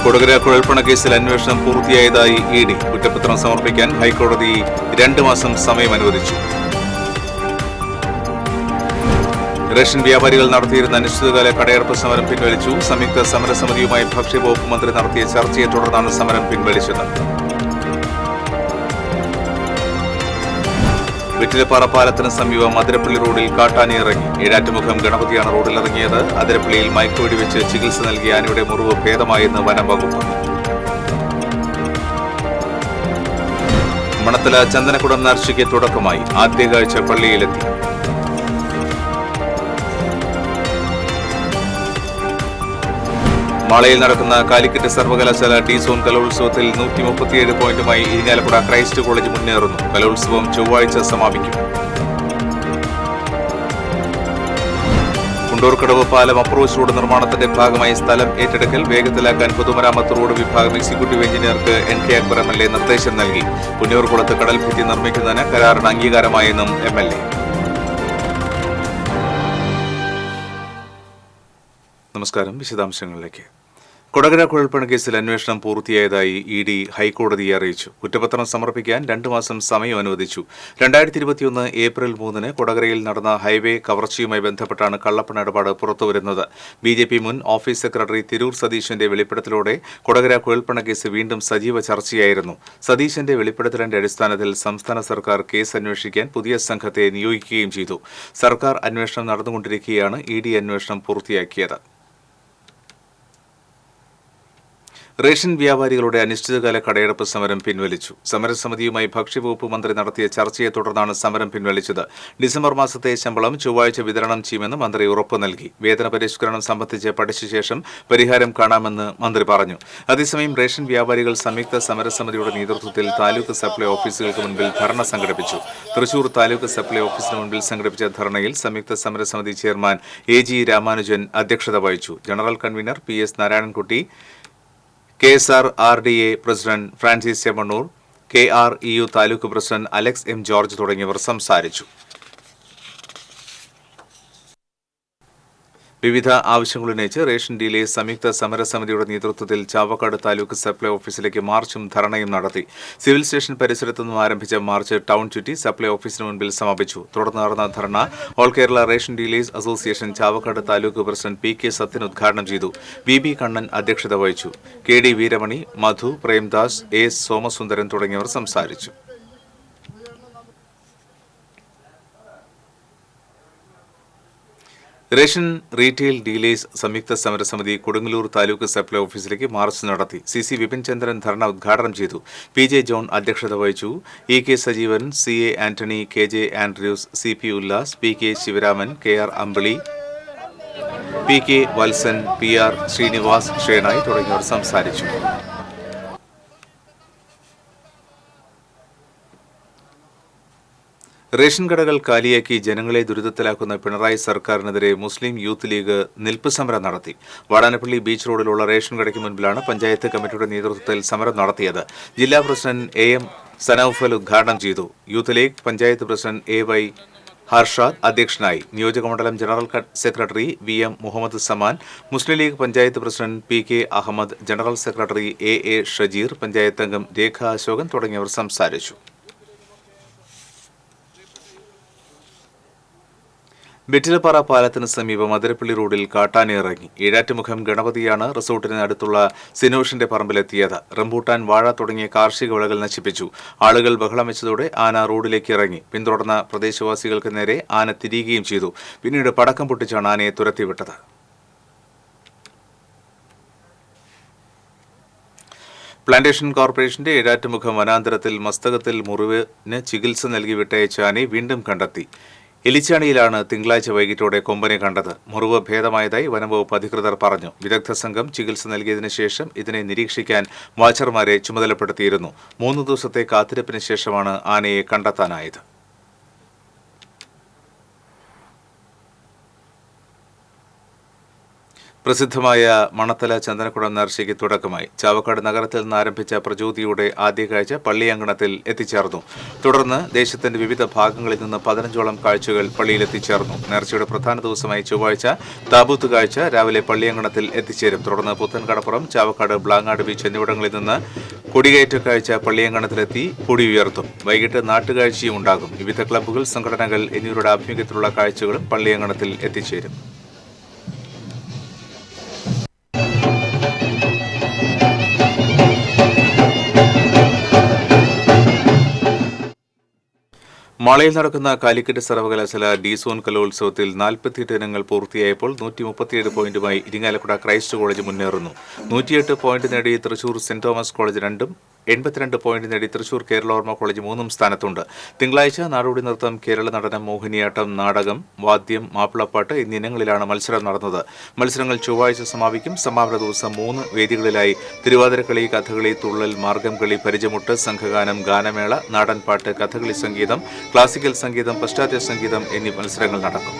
കൊടകര കുഴൽപ്പണ കേസിൽ അന്വേഷണം പൂർത്തിയായതായി ഇ ഡി. കുറ്റപത്രം സമർപ്പിക്കാൻ ഹൈക്കോടതി 2 മാസം സമയം അനുവദിച്ചു. റേഷൻ വ്യാപാരികൾ നടത്തിയിരുന്ന അനിശ്ചിതകാല കടയടപ്പ് സമരം പിൻവലിച്ചു. സംയുക്ത സമരസമിതിയുമായി ഭക്ഷ്യവകുപ്പ് മന്ത്രി നടത്തിയ ചർച്ചയെ തുടർന്നാണ് സമരം പിൻവലിച്ചത്. വെറ്റിലപ്പാറ പാലത്തിന് സമീപം അതിരപ്പള്ളി റോഡിൽ കാട്ടാന ഇറങ്ങി. ഏഴാറ്റുമുഖം ഗണപതിയാണ് റോഡിലിറങ്ങിയത്. അതിരപ്പള്ളിയിൽ മയക്കുവെടി വെച്ച് ചികിത്സ നൽകിയ ആനയുടെ മുറിവ് ഭേദമായെന്ന് വനം വകുപ്പ്. മണത്തല ചന്ദനക്കുടം നേർച്ചയ്ക്ക് തുടക്കമായി. ആദ്യ കാഴ്ച പള്ളിയിലെത്തി. മാളയിൽ നടക്കുന്ന കാലിക്കറ്റ് സർവകലാശാല ടി സോൺ കലോത്സവത്തിൽ 137 പോയിന്റുമായി ഇരിങ്ങാലക്കുട ക്രൈസ്റ്റ് കോളേജ് മുന്നേറുന്നു. കലോത്സവം ചൊവ്വാഴ്ച സമാപിക്കും. കുണ്ടൂർക്കടവ് പാലം അപ്രോച്ച് റോഡ് നിർമ്മാണത്തിന്റെ ഭാഗമായി സ്ഥലം ഏറ്റെടുക്കൽ വേഗത്തിലാക്കാൻ പൊതുമരാമത്ത് റോഡ് വിഭാഗം എക്സിക്യൂട്ടീവ് എഞ്ചിനീയർക്ക് NK അക്ബർ MLA നിർദ്ദേശം നൽകി. പുന്നൂർകുളത്ത് കടൽഭിത്തി നിർമ്മിക്കുന്നതിന് കരാറിന് അംഗീകാരമായെന്നും MLA. നമസ്കാരം. വിശദാംശങ്ങളിലേക്ക്. കൊടകര കുഴൽപ്പണ കേസിൽ അന്വേഷണം പൂർത്തിയായതായി ഇ ഡി ഹൈക്കോടതിയെ അറിയിച്ചു. കുറ്റപത്രം സമർപ്പിക്കാൻ 2 മാസം സമയം അനുവദിച്ചു. 2021 ഏപ്രിൽ 3 കൊടകരയിൽ നടന്ന ഹൈവേ കവർച്ചയുമായി ബന്ധപ്പെട്ടാണ് കള്ളപ്പണ ഇടപാട് പുറത്തുവരുന്നത്. BJP മുൻ ഓഫീസ് സെക്രട്ടറി തിരൂർ സതീശന്റെ വെളിപ്പെടുത്തലോടെ കൊടകര കുഴൽപ്പണ കേസ് വീണ്ടും സജീവ ചർച്ചയായിരുന്നു. സതീശന്റെ വെളിപ്പെടുത്തലിന്റെ അടിസ്ഥാനത്തിൽ സംസ്ഥാന സർക്കാർ കേസ് അന്വേഷിക്കാൻ പുതിയ സംഘത്തെ നിയോഗിക്കുകയും ചെയ്തു. സർക്കാർ അന്വേഷണം നടന്നുകൊണ്ടിരിക്കെയാണ് ഇ ഡി അന്വേഷണം പൂർത്തിയാക്കിയത്. റേഷൻ വ്യാപാരികളുടെ അനിശ്ചിതകാല കടയടപ്പ് സമരം പിൻവലിച്ചു. സമരസമിതിയുമായി ഭക്ഷ്യവകുപ്പ് മന്ത്രി നടത്തിയ ചർച്ചയെ തുടർന്നാണ് സമരം പിൻവലിച്ചത്. ഡിസംബർ മാസത്തെ ശമ്പളം ചൊവ്വാഴ്ച വിതരണം ചെയ്യുമെന്ന് മന്ത്രി ഉറപ്പു നൽകി. വേതന പരിഷ്കരണം സംബന്ധിച്ച് പഠിച്ച ശേഷം പരിഹാരം കാണാമെന്ന് മന്ത്രി പറഞ്ഞു. അതേസമയം റേഷൻ വ്യാപാരികൾ സംയുക്ത സമരസമിതിയുടെ നേതൃത്വത്തിൽ താലൂക്ക് സപ്ലൈ ഓഫീസുകൾക്ക് മുൻപിൽ ധർണ സംഘടിപ്പിച്ചു. തൃശൂർ താലൂക്ക് സപ്ലൈ ഓഫീസിന് മുൻപിൽ സംഘടിപ്പിച്ച ധർണയിൽ സംയുക്ത സമരസമിതി ചെയർമാൻ AG രാമാനുജൻ അധ്യക്ഷത വഹിച്ചു. General convener PS Narayanankutty, KSR RDA president Francis Chemmanur, KREU taluk president Alex M George തുടങ്ങിയവർ സംസാരിച്ചു. വിവിധ ആവശ്യങ്ങളുന്നയിച്ച് റേഷൻ ഡീലേഴ്സ് സംയുക്ത സമരസമിതിയുടെ നേതൃത്വത്തിൽ ചാവക്കാട് താലൂക്ക് സപ്ലൈ ഓഫീസിലേക്ക് മാർച്ചും ധർണയും നടത്തി. സിവിൽ സ്റ്റേഷൻ പരിസരത്തു നിന്നും ആരംഭിച്ച മാർച്ച് ടൗൺ ചുറ്റി സപ്ലൈ ഓഫീസിന് മുൻപിൽ സമാപിച്ചു. തുടർന്ന് നടന്ന dharna all Kerala ration dealers association Chavakkad taluk president PK Sathyan ഉദ്ഘാടനം ചെയ്തു. VB കണ്ണൻ അധ്യക്ഷത വഹിച്ചു. KD വീരമണി, മധു, പ്രേംദാസ്, AS സോമസുന്ദരൻ തുടങ്ങിയവർ സംസാരിച്ചു. റേഷൻ റീറ്റെയിൽ ഡീലേഴ്സ് സംയുക്ത സമരസമിതി കൊടുങ്ങല്ലൂർ താലൂക്ക് സപ്ലൈ ഓഫീസിലേക്ക് മാർച്ച് നടത്തി. CC വിപിൻ ചന്ദ്രൻ ധർണ ഉദ്ഘാടനം ചെയ്തു. PJ ജോൺ അധ്യക്ഷത വഹിച്ചു. EK Sajeevan, CA Antony, KJ Andrews, CP Ullas, PK Sivaraman, KR Ambili, PK Valsan, PR Srinivas, Shenoy തുടങ്ങിയവർ സംസാരിച്ചു. റേഷൻ കടകൾ കാലിയാക്കി ജനങ്ങളെ ദുരിതത്തിലാക്കുന്ന പിണറായി സർക്കാരിനെതിരെ മുസ്ലിം യൂത്ത് ലീഗ് നിൽപ്പ് സമരം നടത്തി. വാടാനപ്പള്ളി ബീച്ച് റോഡിലുള്ള റേഷൻ കടയ്ക്ക് മുൻപിലാണ് പഞ്ചായത്ത് കമ്മിറ്റിയുടെ നേതൃത്വത്തിൽ സമരം നടത്തിയത്. ജില്ലാ പ്രസിഡന്റ് AM സനൌഫൽ ഉദ്ഘാടനം ചെയ്തു. യൂത്ത് ലീഗ് പഞ്ചായത്ത് പ്രസിഡന്റ് AY ഹർഷാദ് അധ്യക്ഷനായി. നിയോജകമണ്ഡലം general secretary VM Muhammad Saman, Muslim League panchayat president PK Ahmed, general secretary AA Shajeer, panchayat അംഗം രേഖ അശോകൻ തുടങ്ങിയവർ സംസാരിച്ചു. വെറ്റിലപ്പാറ പാലത്തിന് സമീപം അതിരപ്പള്ളി റോഡിൽ കാട്ടാന ഇറങ്ങി. ഏഴാറ്റുമുഖം ഗണപതിയാണ് റിസോർട്ടിന് അടുത്തുള്ള സിനോഷിന്റെ പറമ്പിലെത്തിയത്. റംബൂട്ടാൻ, വാഴ തുടങ്ങിയ കാർഷിക വിളകൾ നശിപ്പിച്ചു. ആളുകൾ ബഹളം വെച്ചതോടെ ആന റോഡിലേക്ക് ഇറങ്ങി. പിന്തുടർന്ന പ്രദേശവാസികൾക്ക് നേരെ ആന തിരിയുകയും ചെയ്തു. പിന്നീട് പടക്കം പൊട്ടിച്ചാണ് ആനയെ തുരത്തിവിട്ടത്. പ്ലാന്റേഷൻ കോർപ്പറേഷന്റെ ഏഴാറ്റുമുഖം വനാന്തരത്തിൽ മസ്തകത്തിൽ മുറിവിന് ചികിത്സ നൽകി വിട്ടയച്ച ആനയെ വീണ്ടും കണ്ടെത്തി. എലിച്ചാണിയിലാണ് തിങ്കളാഴ്ച വൈകിട്ടോടെ കൊമ്പനെ കണ്ടത്. മുറിവ് ഭേദമായതായി വനംവകുപ്പ് അധികൃതർ പറഞ്ഞു. വിദഗ്ധ സംഘം ചികിത്സ നൽകിയതിനു ശേഷം ഇതിനെ നിരീക്ഷിക്കാൻ വാച്ചർമാരെ ചുമതലപ്പെടുത്തിയിരുന്നു. 3 ദിവസത്തെ കാത്തിരിപ്പിന് ശേഷമാണ് ആനയെ കണ്ടെത്താനായത്. പ്രസിദ്ധമായ മണത്തല ചന്ദനക്കുടം നേർച്ചയ്ക്ക് തുടക്കമായി. ചാവക്കാട് നഗരത്തിൽ നിന്ന് ആരംഭിച്ച പ്രചോദിയുടെ ആദ്യ കാഴ്ച പള്ളിയങ്കണത്തിൽ എത്തിച്ചേർന്നു. തുടർന്ന് ദേശത്തിന്റെ വിവിധ ഭാഗങ്ങളിൽ നിന്ന് 15ഓളം കാഴ്ചകൾ പള്ളിയിൽ എത്തിച്ചേർന്നു. നേർച്ചയുടെ പ്രധാന ദിവസമായി ചൊവ്വാഴ്ച താബൂത്ത് കാഴ്ച രാവിലെ പള്ളിയങ്കണത്തിൽ എത്തിച്ചേരും. തുടർന്ന് പുത്തൻകടപ്പുറം, ചാവക്കാട്, ബ്ലാങ്ങാട് ബീച്ച് എന്നിവിടങ്ങളിൽ നിന്ന് കൊടികയറ്റ കാഴ്ച പള്ളിയങ്കണത്തിലെത്തി കൊടി ഉയർത്തും. വൈകിട്ട് നാട്ടുകാഴ്ചയും ഉണ്ടാകും. വിവിധ ക്ലബ്ബുകൾ, സംഘടനകൾ എന്നിവരുടെ ആഭിമുഖ്യത്തിലുള്ള കാഴ്ചകളും പള്ളിയങ്കണത്തിൽ എത്തിച്ചേരും. മാളയിൽ നടക്കുന്ന കാലിക്കറ്റ് സർവകലാശാല ഡി-സോൺ കലോത്സവത്തിൽ 48 ഇനങ്ങൾ പൂർത്തിയായപ്പോൾ 137 പോയിന്റുമായി ഇരിങ്ങാലക്കുട ക്രൈസ്റ്റ് കോളേജ് മുന്നേറുന്നു. 108 പോയിന്റ് നേടി തൃശൂർ സെന്റ് തോമസ് കോളേജ് 2ഉം 82 പോയിന്റ് നേടി തൃശൂർ കേരളോർമ്മ കോളേജ് 3ഉം സ്ഥാനത്തുണ്ട്. തിങ്കളാഴ്ച നാടോടി നൃത്തം, കേരള നടനം, മോഹിനിയാട്ടം, നാടകം, വാദ്യം, മാപ്പിളപ്പാട്ട് എന്നീ ഇനങ്ങളിലാണ് മത്സരം നടന്നത്. മത്സരങ്ങൾ ചൊവ്വാഴ്ച സമാപിക്കും. സമാപന ദിവസം 3 വേദികളിലായി തിരുവാതിരക്കളി, കഥകളി, തുള്ളൽ, മാർഗം കളി, പരിചമുട്ട്, സംഘഗാനം, ഗാനമേള, നാടൻപാട്ട്, കഥകളി സംഗീതം, ക്ലാസിക്കൽ സംഗീതം, പശ്ചാത്തല സംഗീതം എന്നീ മത്സരങ്ങൾ നടക്കും.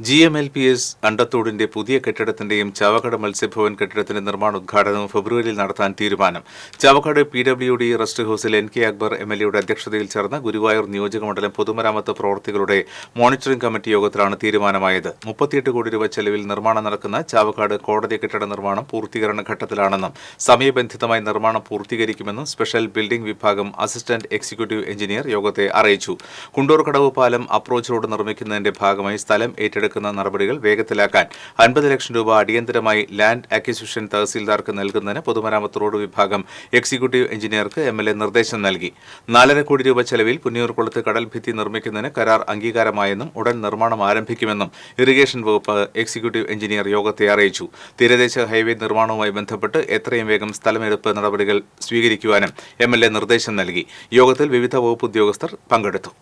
GMLPS അണ്ടത്തോടിന്റെ പുതിയ കെട്ടിടത്തിന്റെയും ചാവക്കാട് മത്സ്യഭവൻ കെട്ടിടത്തിന്റെ നിർമ്മാണോദ്ഘാടനവും ഫെബ്രുവരിയിൽ നടത്താൻ തീരുമാനം. ചാവക്കാട് PWD റെസ്റ്റ് ഹൌസിൽ NK അക്ബർ MLAയുടെ അധ്യക്ഷതയിൽ ചേർന്ന ഗുരുവായൂർ നിയോജകമണ്ഡലം പൊതുമരാമത്ത് പ്രവൃത്തികളുടെ മോണിറ്ററിംഗ് കമ്മിറ്റി യോഗത്തിലാണ് തീരുമാനമായത്. 38 കോടി രൂപ ചെലവിൽ നിർമ്മാണം നടക്കുന്ന ചാവക്കാട് കോടതി കെട്ടിട നിർമ്മാണം പൂർത്തീകരണ ഘട്ടത്തിലാണെന്നും സമയബന്ധിതമായി നിർമ്മാണം പൂർത്തീകരിക്കുമെന്നും സ്പെഷ്യൽ ബിൽഡിംഗ് വിഭാഗം അസിസ്റ്റന്റ് എക്സിക്യൂട്ടീവ് എഞ്ചിനീയർ യോഗത്തെ അറിയിച്ചു. കുണ്ടൂർക്കടവ് പാലം അപ്രോച്ച് റോഡ് നിർമ്മിക്കുന്നതിന്റെ ഭാഗമായി സ്ഥലം ഏറ്റെടുക്കുന്ന നടപടികൾ വേഗത്തിലാക്കാൻ 50 ലക്ഷം രൂപ അടിയന്തരമായി ലാൻഡ് അക്വിസിഷൻ തഹസീൽദാർക്ക് നൽകുന്നതിന് പൊതുമരാമത്ത് റോഡ് വിഭാഗം എക്സിക്യൂട്ടീവ് എഞ്ചിനീയർക്ക് MLA നിർദ്ദേശം നൽകി. 4.5 കോടി രൂപ ചെലവിൽ പുന്നിയൂർക്കുളത്ത് കടൽഭിത്തി നിർമ്മിക്കുന്നതിന് കരാർ അംഗീകാരമായെന്നും ഉടൻ നിർമ്മാണം ആരംഭിക്കുമെന്നും ഇറിഗേഷൻ വകുപ്പ് എക്സിക്യൂട്ടീവ് എഞ്ചിനീയർ യോഗത്തെ അറിയിച്ചു. തീരദേശ ഹൈവേ നിർമ്മാണവുമായി ബന്ധപ്പെട്ട് എത്രയും വേഗം സ്ഥലമെടുപ്പ് നടപടികൾ സ്വീകരിക്കുവാനും MLA നിർദ്ദേശം നൽകി. യോഗത്തിൽ വിവിധ വകുപ്പ് ഉദ്യോഗസ്ഥർ പങ്കെടുത്തു.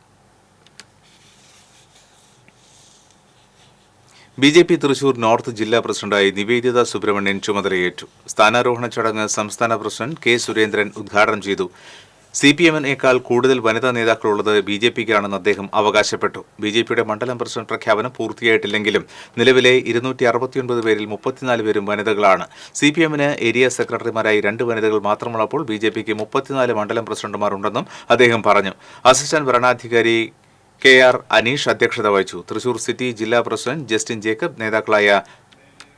BJP തൃശൂർ നോർത്ത് ജില്ലാ പ്രസിഡന്റായി നിവേദിത സുബ്രഹ്മണ്യൻ ചുമതലയേറ്റു. സ്ഥാനാരോഹണ ചടങ്ങ് സംസ്ഥാന പ്രസിഡന്റ് K. സുരേന്ദ്രൻ ഉദ്ഘാടനം ചെയ്തു. CPM-നേക്കാൾ കൂടുതൽ വനിതാ നേതാക്കളുള്ളത് BJP-ക്കാണെന്ന് അദ്ദേഹം അവകാശപ്പെട്ടു. BJP-യുടെ മണ്ഡലം പ്രസിഡന്റ് പ്രഖ്യാപനം പൂർത്തിയായിട്ടില്ലെങ്കിലും നിലവിലെ 269 പേരിൽ 34 പേരും വനിതകളാണ്. CPM-ന് ഏരിയ സെക്രട്ടറിമാരായി 2 വനിതകൾ മാത്രമുള്ളപ്പോൾ BJP-ക്ക് 34 മണ്ഡലം പ്രസിഡന്റുമാരുണ്ടെന്നും അദ്ദേഹം പറഞ്ഞു. അസിസ്റ്റന്റ് വരണാധികാരി KR അനീഷ് അധ്യക്ഷത വഹിച്ചു. തൃശൂർ സിറ്റി ജില്ലാ പ്രസിഡന്റ് ജസ്റ്റിൻ ജേക്കബ്, നേതാക്കളായ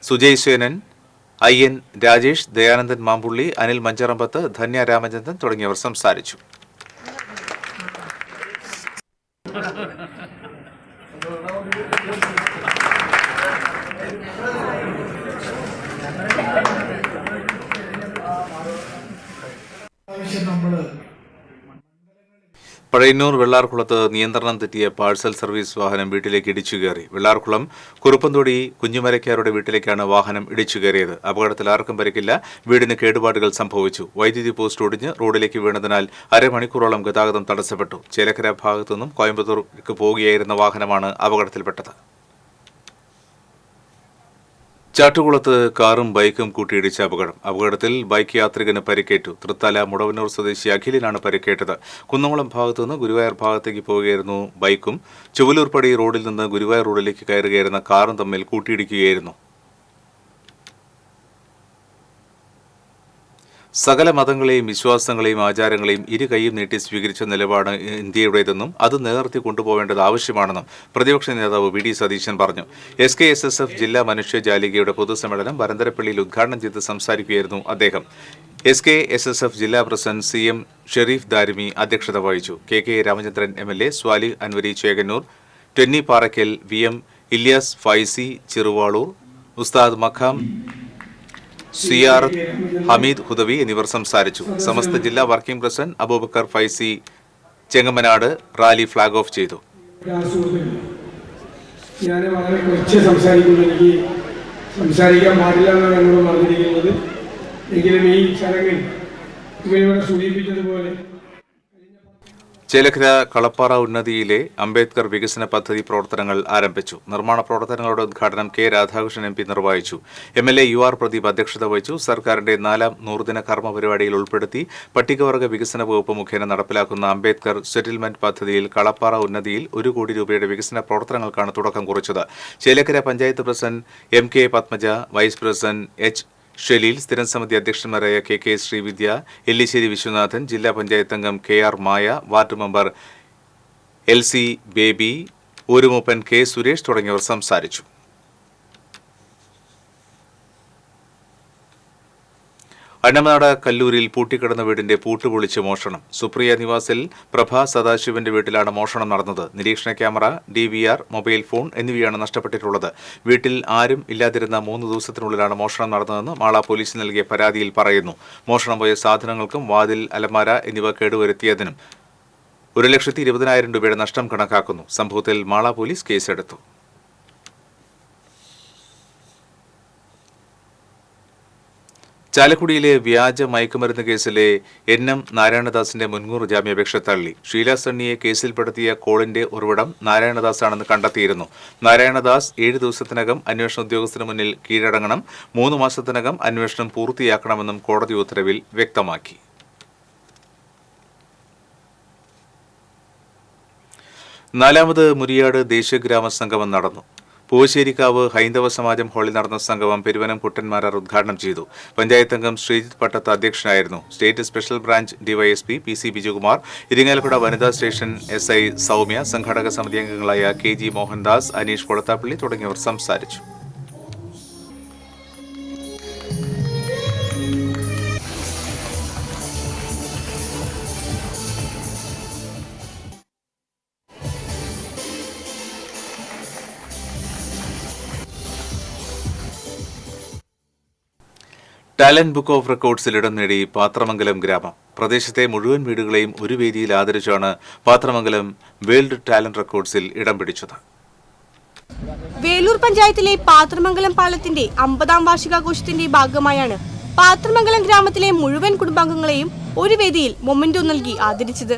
സുജയ് സേനൻ, IN രാജേഷ്, ദയാനന്ദൻ മാമ്പുള്ളി, അനിൽ മഞ്ചറമ്പത്ത്, ധന്യ രാമചന്ദ്രൻ തുടങ്ങിയവർ സംസാരിച്ചു. പഴയന്നൂർ വെള്ളാർകുളത്ത് നിയന്ത്രണം തെറ്റിയ പാഴ്സൽ സർവീസ് വാഹനം വീട്ടിലേക്ക് ഇടിച്ചുകയറി. വെള്ളാർകുളം കുറുപ്പന്തൊടി കുഞ്ഞുമരക്കാരുടെ വീട്ടിലേക്കാണ് വാഹനം ഇടിച്ചുകയറിയത്. അപകടത്തിൽ ആർക്കും പരിക്കില്ല. വീടിന് കേടുപാടുകൾ സംഭവിച്ചു. വൈദ്യുതി പോസ്റ്റ് ഒടിഞ്ഞ് റോഡിലേക്ക് വീണതിനാൽ അരമണിക്കൂറോളം ഗതാഗതം തടസ്സപ്പെട്ടു. ചേലക്കര ഭാഗത്തുനിന്നും കോയമ്പത്തൂർക്ക് പോവുകയായിരുന്ന വാഹനമാണ് അപകടത്തിൽപ്പെട്ടത്. ചാട്ടുകുളത്ത് കാറും ബൈക്കും കൂട്ടിയിടിച്ച അപകടത്തിൽ ബൈക്ക് യാത്രികന് പരിക്കേറ്റു. തൃത്താല മുടവന്നൂർ സ്വദേശി അഖിലിനാണ് പരിക്കേറ്റത്. കുന്നംകുളം ഭാഗത്തുനിന്ന് ഗുരുവായൂർ ഭാഗത്തേക്ക് പോവുകയായിരുന്നു ബൈക്കും ചുവലൂർപ്പടി റോഡിൽ നിന്ന് ഗുരുവായൂർ റോഡിലേക്ക് കയറുകയായിരുന്ന കാറും തമ്മിൽ കൂട്ടിയിടിക്കുകയായിരുന്നു. സകല മതങ്ങളെയും വിശ്വാസങ്ങളെയും ആചാരങ്ങളെയും ഇരു കൈയും നീട്ടി സ്വീകരിച്ച നിലപാട് ഇന്ത്യയുടേതെന്നും അത് നിലനിർത്തി കൊണ്ടുപോകേണ്ടത് ആവശ്യമാണെന്നും പ്രതിപക്ഷ നേതാവ് VD സതീശൻ പറഞ്ഞു. SKSSF ജില്ലാ മനുഷ്യജാലികയുടെ പൊതുസമ്മേളനം വരന്തരപ്പള്ളിയിൽ ഉദ്ഘാടനം ചെയ്ത് സംസാരിക്കുകയായിരുന്നു അദ്ദേഹം. SKSSF ജില്ലാ പ്രസിഡന്റ് CM ഷെരീഫ് ദാരിമി അധ്യക്ഷത വഹിച്ചു. KK രാമചന്ദ്രൻ MLA, സ്വാലി അൻവരി ചേകന്നൂർ, ടെന്നി പാറയ്ക്കൽ, VM ഇല്യാസ് ഫൈസി ചെറുവാളൂർ, ഉസ്താദ് മഖാം CR ഹമീദ് ഹുദവി എന്നിവർ സംസാരിച്ചു. സമസ്ത ജില്ലാ working president Abubakar Faizy Chengamanad rally flag off ചെയ്തു. ഞാൻ വളരെ കുറച്ച് സംസാരിക്കാൻ പാടില്ല എന്നാണ് എന്നോട് പറഞ്ഞിരിക്കുന്നത്. എങ്കിലും ഈ ചടങ്ങിൽ ഇവരിവിടെ സൂചിപ്പിച്ചതുപോലെ ചേലക്കര കളപ്പാറ ഉന്നതിയിലെ അംബേദ്കർ വികസന പദ്ധതി പ്രവർത്തനങ്ങൾ ആരംഭിച്ചു. നിർമ്മാണ പ്രവർത്തനങ്ങളുടെ ഉദ്ഘാടനം കെ രാധാകൃഷ്ണൻ എം പി നിർവഹിച്ചു. MLA UR പ്രദീപ് അധ്യക്ഷത വഹിച്ചു. സർക്കാരിന്റെ 4ാം നൂറുദിന കർമ്മ പരിപാടിയിൽ ഉൾപ്പെടുത്തി പട്ടികവർഗ വികസന വകുപ്പ് മുഖേന നടപ്പിലാക്കുന്ന അംബേദ്കർ സെറ്റിൽമെന്റ് പദ്ധതിയിൽ കളപ്പാറ ഉന്നതിയിൽ 1 കോടി രൂപയുടെ വികസന പ്രവർത്തനങ്ങൾക്കാണ് തുടക്കം കുറിച്ചത്. Chelakkara panchayat president MK Padmaja, vice president H Shelil, സ്ഥിരം സമിതി അധ്യക്ഷന്മാരായ KK ശ്രീവിദ്യ, എല്ലിശ്ശേരി വിശ്വനാഥൻ, ജില്ലാ പഞ്ചായത്ത് അംഗം KR Maya, ward member LC Baby, ഊരുമൂപ്പൻ K സുരേഷ് തുടങ്ങിയവർ സംസാരിച്ചു. അന്നമനാട് കല്ലൂരിൽ പൂട്ടിക്കിടന്ന വീടിന്റെ പൂട്ട് പൊളിച്ച് മോഷണം. സുപ്രിയ നിവാസിൽ പ്രഭ സദാശിവന്റെ വീട്ടിലാണ് മോഷണം നടന്നത്. നിരീക്ഷണ ക്യാമറ, DVR, മൊബൈൽ ഫോൺ എന്നിവയാണ് നഷ്ടപ്പെട്ടിട്ടുള്ളത്. വീട്ടിൽ ആരും ഇല്ലാതിരുന്ന 3 ദിവസത്തിനുള്ളിലാണ് മോഷണം നടന്നതെന്ന് മാള പോലീസിന് നൽകിയ പരാതിയിൽ പറയുന്നു. മോഷണം പോയ സാധനങ്ങൾക്കും വാതിൽ, അലമാര എന്നിവ കേടുവരുത്തിയതിനും 1,20,000 രൂപയുടെ നഷ്ടം കണക്കാക്കുന്നു. സംഭവത്തിൽ മാള പോലീസ് കേസെടുത്തു. ചാലക്കുടിയിലെ വ്യാജ മയക്കുമരുന്ന് കേസിലെ NM നാരായണദാസിന്റെ മുൻകൂർ ജാമ്യാപേക്ഷ തള്ളി. ഷീല സണ്ണിയെ കേസിൽപ്പെടുത്തിയ കോളിന്റെ ഉറവിടം നാരായണദാസാണെന്ന് കണ്ടെത്തിയിരുന്നു. നാരായണദാസ് 7 ദിവസത്തിനകം അന്വേഷണ ഉദ്യോഗസ്ഥന് മുന്നിൽ കീഴടങ്ങണം, 3 മാസത്തിനകം അന്വേഷണം പൂർത്തിയാക്കണമെന്നും കോടതി ഉത്തരവിൽ വ്യക്തമാക്കി. നാലാമത് മുരിയാട് ദേശീയ ഗ്രാമ സംഗമം നടന്നു. പൂവശ്ശേരിക്കാവ് ഹൈന്ദവ സമാജം ഹാളിൽ നടന്ന സംഗമം പെരുവനം കുട്ടന്മാരാർ ഉദ്ഘാടനം ചെയ്തു. പഞ്ചായത്ത് അംഗം ശ്രീജിത്ത് പട്ടത്ത് അധ്യക്ഷനായിരുന്നു. State special branch DYSP PC Bijukumar, Irinjalakuda വനിതാ സ്റ്റേഷൻ SI സൗമ്യ, സംഘാടക സമിതി അംഗങ്ങളായ KG മോഹൻദാസ്, അനീഷ് കൊളത്താപ്പള്ളി തുടങ്ങിയവർ സംസാരിച്ചു. ടാലന്റ് ബുക്ക് ഓഫ് റെക്കോർഡ്സിൽ ഇടം നേടി പാത്രമംഗലം ഗ്രാമം. പ്രദേശത്തെ മുഴുവൻ വീടുകളെയും ഒരു വേദിയിൽ ആദരിച്ചാണ് പാത്രമംഗലം വേൾഡ് ടാലന്റ് റെക്കോർഡ്സിൽ ഇടം പിടിച്ചത്. വേലൂർ പഞ്ചായത്തിലെ പാത്രമംഗലം പാലത്തിന്റെ 50ാം വാർഷികാഘോഷത്തിന്റെ ഭാഗമായാണ് പാത്രമംഗലം ഗ്രാമത്തിലെ മുഴുവൻ കുടുംബാംഗങ്ങളെയും ഒരു വേദിയിൽ മൊമെന്റോ നൽകി ആദരിച്ചത്.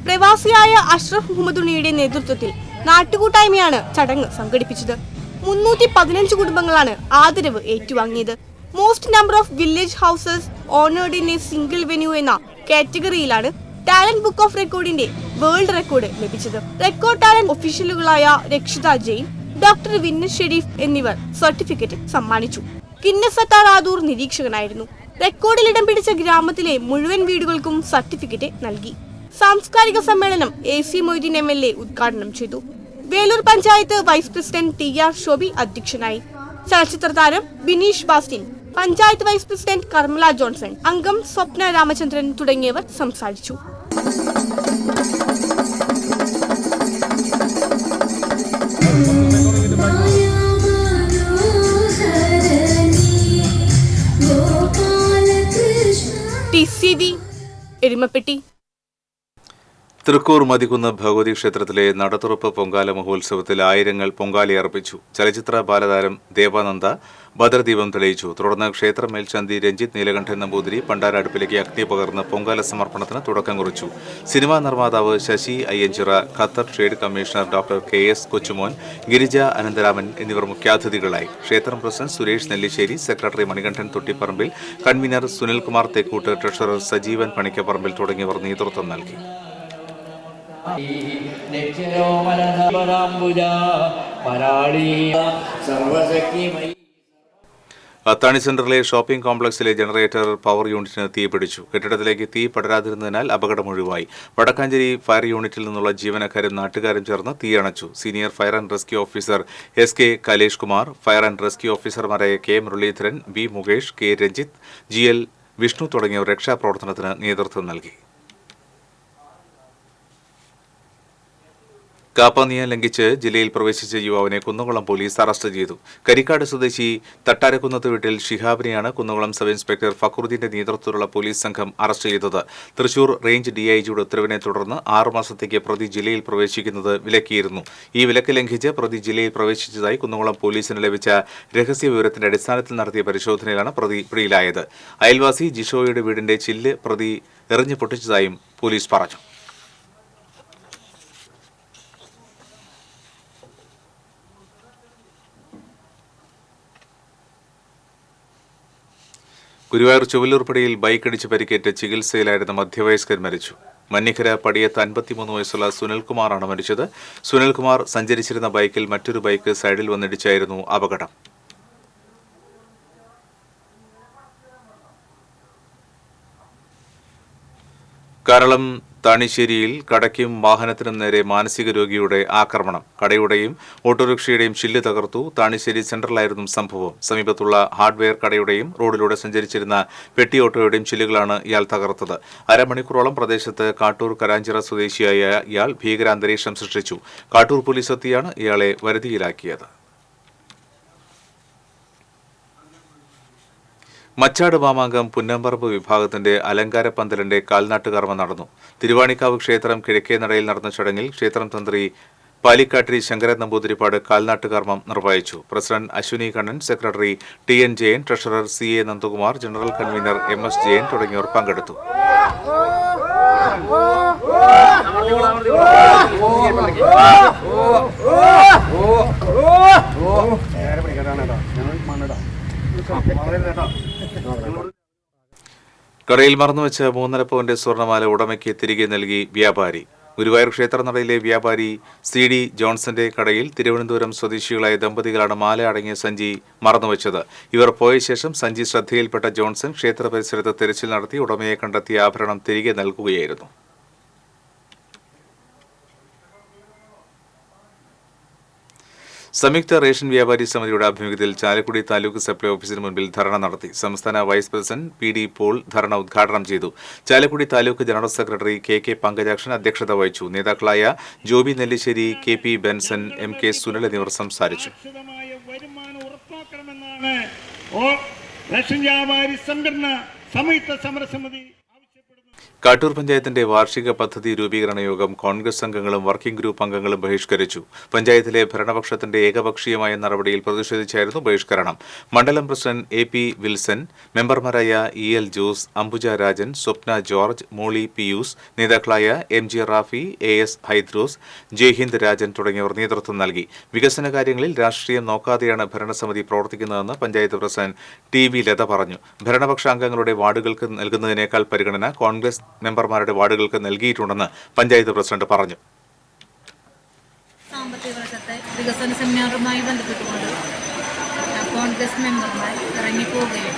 പ്രവാസിയായ അഷ്റഫ് മുഹമ്മദ് ഉണ്ണിയുടെ നേതൃത്വത്തിൽ നാട്ടുകൂട്ടായ്മയാണ് ചടങ്ങ് സംഘടിപ്പിച്ചത്. 315 കുടുംബങ്ങളാണ് ആദരവ് ഏറ്റുവാങ്ങിയത്. Most number of village houses honoured in a single venue എന്ന കാറ്റഗറിയിലാണ് ടാലന്റ് ബുക്ക് ഓഫ് റെക്കോർഡിന്റെ വേൾഡ് റെക്കോർഡ് ലഭിച്ചത്. റെക്കോർഡ് ടാലന്റ് ഒഫീഷ്യലുകളായ രക്ഷിത ജെയിൻ, ഡോക്ടർ വിന്നസ് ഷെരീഫ് എന്നിവർ സർട്ടിഫിക്കറ്റ് സമ്മാനിച്ചു. കിന്നസ് റാദൂർ നിരീക്ഷകനായിരുന്നു. റെക്കോർഡിൽ ഇടം പിടിച്ച ഗ്രാമത്തിലെ മുഴുവൻ വീടുകൾക്കും സർട്ടിഫിക്കറ്റ് നൽകി. സാംസ്കാരിക സമ്മേളനം AC മൊയ്തീൻ MLA ഉദ്ഘാടനം ചെയ്തു. Velur panchayat vice president TR Shobi അധ്യക്ഷനായി. ചലച്ചിത്ര താരം Bineesh Bastin, panchayat vice president Karmala Johnson, അംഗം സ്വപ്ന രാമചന്ദ്രൻ തുടങ്ങിയവർ സംസാരിച്ചു. TCV എരുമപ്പെട്ടി. തൃക്കൂർ മതികുന്ന് ഭഗവതി ക്ഷേത്രത്തിലെ നടതുറപ്പ് പൊങ്കാല മഹോത്സവത്തിൽ ആയിരങ്ങൾ പൊങ്കാലയർപ്പിച്ചു. ചലച്ചിത്ര ബാലതാരം ദേവാനന്ദ ഭദ്രദീപം തെളിയിച്ചു. തുടർന്ന് ക്ഷേത്ര മേൽശാന്തി രഞ്ജിത്ത് നീലകണ്ഠൻ നമ്പൂതിരി പണ്ടാരടുപ്പിലേക്ക് അഗ്നി പകർന്ന് പൊങ്കാല സമർപ്പണത്തിന് തുടക്കം കുറിച്ചു. സിനിമാ നിർമ്മാതാവ് Sasi Ayyanchira, Qatar trade commissioner doctor KS Kochumon, Girija Anantharaman എന്നിവർ മുഖ്യാതിഥികളായി. ക്ഷേത്രം president Suresh Nellissery, secretary Manikandan Thottipparambil, convener Sunilkumar Thekkoot, treasurer Sajeevan Panikkaparambil തുടങ്ങിയവർ നേതൃത്വം നൽകി. അത്താണി സെന്ററിലെ ഷോപ്പിംഗ് കോംപ്ലക്സിലെ ജനറേറ്റർ പവർ യൂണിറ്റിന് തീപിടിച്ചു. കെട്ടിടത്തിലേക്ക് തീ പടരാതിരുന്നതിനാൽ അപകടം ഒഴിവായി. വടക്കാഞ്ചേരി ഫയർ യൂണിറ്റിൽ നിന്നുള്ള ജീവനക്കാരും നാട്ടുകാരും ചേർന്ന് തീയണച്ചു. Senior fire and rescue officer SK Kalesh Kumar, fire and rescue ഓഫീസർമാരായ K Muraleedharan, B Mukesh, K Ranjith, GL Vishnu തുടങ്ങിയവർ രക്ഷാപ്രവർത്തനത്തിന് നേതൃത്വം നൽകി. കാപ്പ നിയമം ലംഘിച്ച് ജില്ലയിൽ പ്രവേശിച്ച യുവാവിനെ കുന്നംകുളം പോലീസ് അറസ്റ്റ് ചെയ്തു. കരിക്കാട് സ്വദേശി തട്ടാരക്കുന്നത്ത് വീട്ടിൽ ഷിഹാബിനെയാണ് കുന്നംകുളം സബ് ഇൻസ്പെക്ടർ ഫക്രുദ്ദീന്റെ നേതൃത്വത്തിലുള്ള പോലീസ് സംഘം അറസ്റ്റ് ചെയ്തത്. തൃശൂർ റേഞ്ച് DIGയുടെ ഉത്തരവിനെ തുടർന്ന് 6 മാസത്തേക്ക് പ്രതി ജില്ലയിൽ പ്രവേശിക്കുന്നത് വിലക്കിയിരുന്നു. ഈ വിലക്ക് ലംഘിച്ച് പ്രതി ജില്ലയിൽ പ്രവേശിച്ചതായി കുന്നംകുളം പോലീസിന് ലഭിച്ച രഹസ്യ വിവരത്തിന്റെ അടിസ്ഥാനത്തിൽ നടത്തിയ പരിശോധനയിലാണ് പ്രതി പിടിയിലായത്. അയൽവാസി ജിഷോയുടെ വീടിന്റെ ചില്ല് പ്രതി എറിഞ്ഞു പൊട്ടിച്ചതായും പോലീസ് പറഞ്ഞു. ഗുരുവായൂർ ചുവല്ലൂർപ്പടിയിൽ ബൈക്കടിച്ച് പരിക്കേറ്റ് ചികിത്സയിലായിരുന്ന മധ്യവയസ്കൻ മരിച്ചു. മന്നിക്കര പടിയത്ത് 53 വയസ്സുള്ള സുനിൽകുമാറാണ് മരിച്ചത്. സുനിൽകുമാർ സഞ്ചരിച്ചിരുന്ന ബൈക്കിൽ മറ്റൊരു ബൈക്ക് സൈഡിൽ വന്നിടിച്ചായിരുന്നു അപകടം. കേരളം താണിശ്ശേരിയിൽ കടയ്ക്കും വാഹനത്തിനും നേരെ മാനസിക രോഗിയുടെ ആക്രമണം. കടയുടെയും ഓട്ടോറിക്ഷയുടെയും ചില്ല് തകർത്തു. താണിശ്ശേരി സെന്ററിലായിരുന്നു സംഭവം. സമീപത്തുള്ള ഹാർഡ്വെയർ കടയുടെയും റോഡിലൂടെ സഞ്ചരിച്ചിരുന്ന പെട്ടി ഓട്ടോയുടെയും ചില്ലുകളാണ് ഇയാൾ തകർത്തത്. അരമണിക്കൂറോളം പ്രദേശത്ത് കാട്ടൂർ കരാഞ്ചിറ സ്വദേശിയായ ഇയാൾ ഭീകരാന്തരീക്ഷം സൃഷ്ടിച്ചു. കാട്ടൂർ പോലീസ് എത്തിയാണ് ഇയാളെ വരുതിയിലാക്കിയത്. മച്ചാട് മാമാങ്കം പുന്നമ്പറമ്പ് വിഭാഗത്തിന്റെ അലങ്കാര പന്തലിന്റെ കാൽനാട്ടുകർമ്മം നടന്നു. തിരുവാണിക്കാവ് ക്ഷേത്രം കിഴക്കേ നടയിൽ നടന്ന ചടങ്ങിൽ ക്ഷേത്രം തന്ത്രി പാലിക്കാട്ടിരി ശങ്കരൻ നമ്പൂതിരിപ്പാട് കാൽനാട്ടുകർമ്മം നിർവഹിച്ചു. President Ashwini Kannan, secretary TN Jayan, treasurer CA Nandakumar, general convener MS Jayan തുടങ്ങിയവർ പങ്കെടുത്തു. കടയിൽ മറന്നുവെച്ച 3.5 പവന്റെ സ്വർണ്ണമാല ഉടമയ്ക്ക് തിരികെ നൽകി വ്യാപാരി. ഗുരുവായൂർ ക്ഷേത്രനടയിലെ വ്യാപാരി CD ജോൺസന്റെ കടയിൽ തിരുവനന്തപുരം സ്വദേശികളായ ദമ്പതികളാണ് മാല അടങ്ങിയ സഞ്ചി മറന്നുവെച്ചത്. ഇവർ പോയ ശേഷം സഞ്ചി ശ്രദ്ധയിൽപ്പെട്ട ജോൺസൺ ക്ഷേത്ര പരിസരത്ത് തിരച്ചിൽ നടത്തി ഉടമയെ കണ്ടെത്തിയ ആഭരണം തിരികെ നൽകുകയായിരുന്നു. സംയുക്ത റേഷൻ വ്യാപാരി സമിതിയുടെ ആഭിമുഖ്യത്തിൽ ചാലക്കുടി താലൂക്ക് സപ്ലൈ ഓഫീസിന് മുൻപിൽ ധർണ നടത്തി. സംസ്ഥാന വൈസ് പ്രസിഡന്റ് PD പോൾ ധർണ ഉദ്ഘാടനം ചെയ്തു. Chalakudy taluk general secretary KK Pankajakshan അധ്യക്ഷത വഹിച്ചു. നേതാക്കളായ Joby Nellissery, KP Benson, MK Sunil എന്നിവർ സംസാരിച്ചു. കാട്ടൂർ പഞ്ചായത്തിന്റെ വാർഷിക പദ്ധതി രൂപീകരണ യോഗം കോൺഗ്രസ് അംഗങ്ങളും വർക്കിംഗ് ഗ്രൂപ്പ് അംഗങ്ങളും ബഹിഷ്കരിച്ചു. പഞ്ചായത്തിലെ ഭരണപക്ഷത്തിന്റെ ഏകപക്ഷീയമായ നടപടിയിൽ പ്രതിഷേധിച്ചായിരുന്നു ബഹിഷ്കരണം. മണ്ഡലം പ്രസിഡന്റ് AP വിൽസൺ, മെമ്പർമാരായ EL Jose, Ambuja Rajan, Swapna George, Molly Pius, നേതാക്കളായ MG റാഫി, AS ഹൈദ്രോസ്, ജയ്ഹിന്ദ് രാജൻ തുടങ്ങിയവർ നേതൃത്വം നൽകി. വികസന കാര്യങ്ങളിൽ രാഷ്ട്രീയം നോക്കാതെയാണ് ഭരണസമിതി പ്രവർത്തിക്കുന്നതെന്ന് പഞ്ചായത്ത് പ്രസിഡന്റ് TV ലത പറഞ്ഞു. ഭരണപക്ഷ അംഗങ്ങളുടെ വാർഡുകൾക്ക് നൽകുന്നതിനേക്കാൾ പരിഗണന കോൺഗ്രസ് മെമ്പർമാരുടെ വാർഡുകൾക്ക് നൽകിയിട്ടുണ്ടെന്ന് പഞ്ചായത്ത് പ്രസിഡന്റ് പറഞ്ഞു. സാമ്പത്തിക വർഷത്തെ വികസന സെമിനാറുമായി ബന്ധപ്പെട്ടുകൊണ്ട് കോൺഗ്രസ് മെമ്പർമാർ ഇറങ്ങിപ്പോവുകയും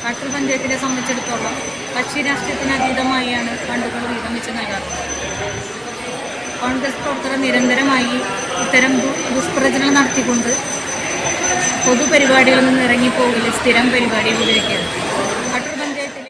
കാട്ടൂർ പഞ്ചായത്തിനെ സംബന്ധിച്ചിടത്തോളം കക്ഷി രാഷ്ട്രീയത്തിന് അതീതമായാണ് ഫണ്ടുകൾ വീതം വെച്ച് നൽകാറുള്ളത്. കോൺഗ്രസ് പ്രവർത്തകർ നിരന്തരമായി ഇത്തരം ദുഷ്പ്രചരണം നടത്തിക്കൊണ്ട് പൊതുപരിപാടികളിൽ നിന്ന് ഇറങ്ങിപ്പോകില്ല സ്ഥിരം പരിപാടി ഉപയോഗിക്കുകയാണ്. കാട്ടൂർ പഞ്ചായത്തിലെ